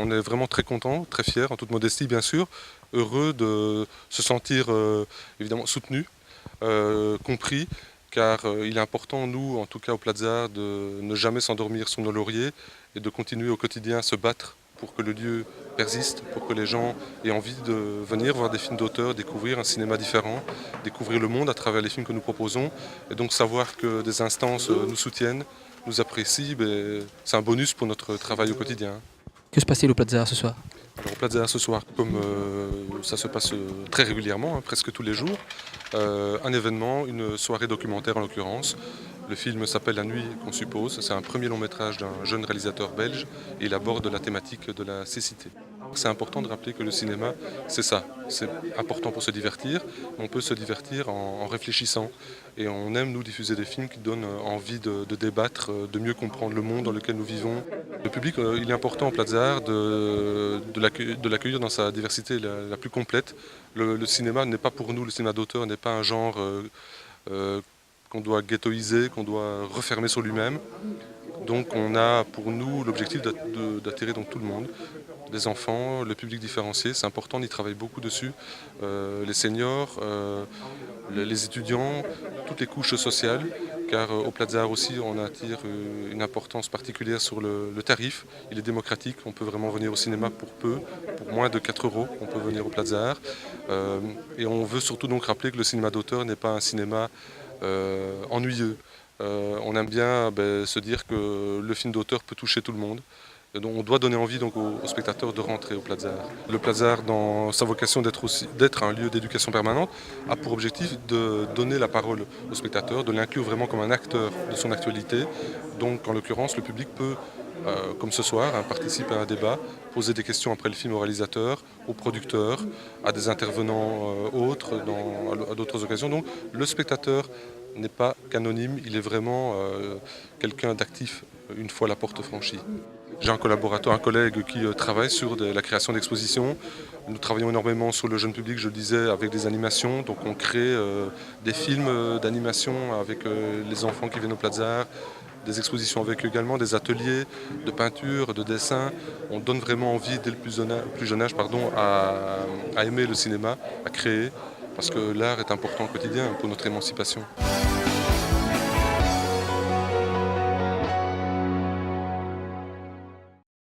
On est vraiment très contents, très fiers, en toute modestie bien sûr, heureux de se sentir évidemment soutenus, compris, car il est important, nous, en tout cas au Plaza, de ne jamais s'endormir sur nos lauriers et de continuer au quotidien à se battre pour que le lieu persiste, pour que les gens aient envie de venir voir des films d'auteur, découvrir un cinéma différent, découvrir le monde à travers les films que nous proposons. Et donc savoir que des instances nous soutiennent, nous apprécient, c'est un bonus pour notre travail au quotidien. Que se passe-t-il au Plaza ce soir? Alors, au Plaza ce soir, comme ça se passe très régulièrement, presque tous les jours, un événement, une soirée documentaire en l'occurrence. Le film s'appelle La Nuit qu'on suppose. C'est un premier long métrage d'un jeune réalisateur belge et il aborde la thématique de la cécité. C'est important de rappeler que le cinéma, c'est ça. C'est important pour se divertir, mais on peut se divertir en réfléchissant. Et on aime, nous, diffuser des films qui donnent envie de débattre, de mieux comprendre le monde dans lequel nous vivons. Le public, il est important au Plaza Art de l'accueillir dans sa diversité la plus complète. Le cinéma n'est pas pour nous, le cinéma d'auteur n'est pas un genre qu'on doit ghettoiser, qu'on doit refermer sur lui-même. Donc on a pour nous l'objectif d'attirer donc tout le monde, les enfants, le public différencié, c'est important, on y travaille beaucoup dessus, les seniors, les étudiants, toutes les couches sociales, car au Plaza Art aussi on attire une importance particulière sur le tarif, il est démocratique, on peut vraiment venir au cinéma pour peu, pour moins de 4 euros, on peut venir au Plaza Art, et on veut surtout donc rappeler que le cinéma d'auteur n'est pas un cinéma ennuyeux. On aime bien se dire que le film d'auteur peut toucher tout le monde. Et donc on doit donner envie donc, aux spectateurs de rentrer au Plaza Art. Le Plaza Art, dans sa vocation d'être un lieu d'éducation permanente, a pour objectif de donner la parole au spectateur, de l'inclure vraiment comme un acteur de son actualité. Donc en l'occurrence, le public peut, comme ce soir, participer à un débat, poser des questions après le film au réalisateur, au producteur, à des intervenants autres, à d'autres occasions. Donc le spectateur n'est pas qu'anonyme, il est vraiment quelqu'un d'actif une fois la porte franchie. J'ai un collaborateur, un collègue qui travaille sur la création d'expositions. Nous travaillons énormément sur le jeune public, je le disais, avec des animations. Donc on crée des films d'animation avec les enfants qui viennent au Plaza Art, des expositions avec eux également, des ateliers de peinture, de dessin. On donne vraiment envie dès le plus jeune âge à aimer le cinéma, à créer, parce que l'art est important au quotidien pour notre émancipation.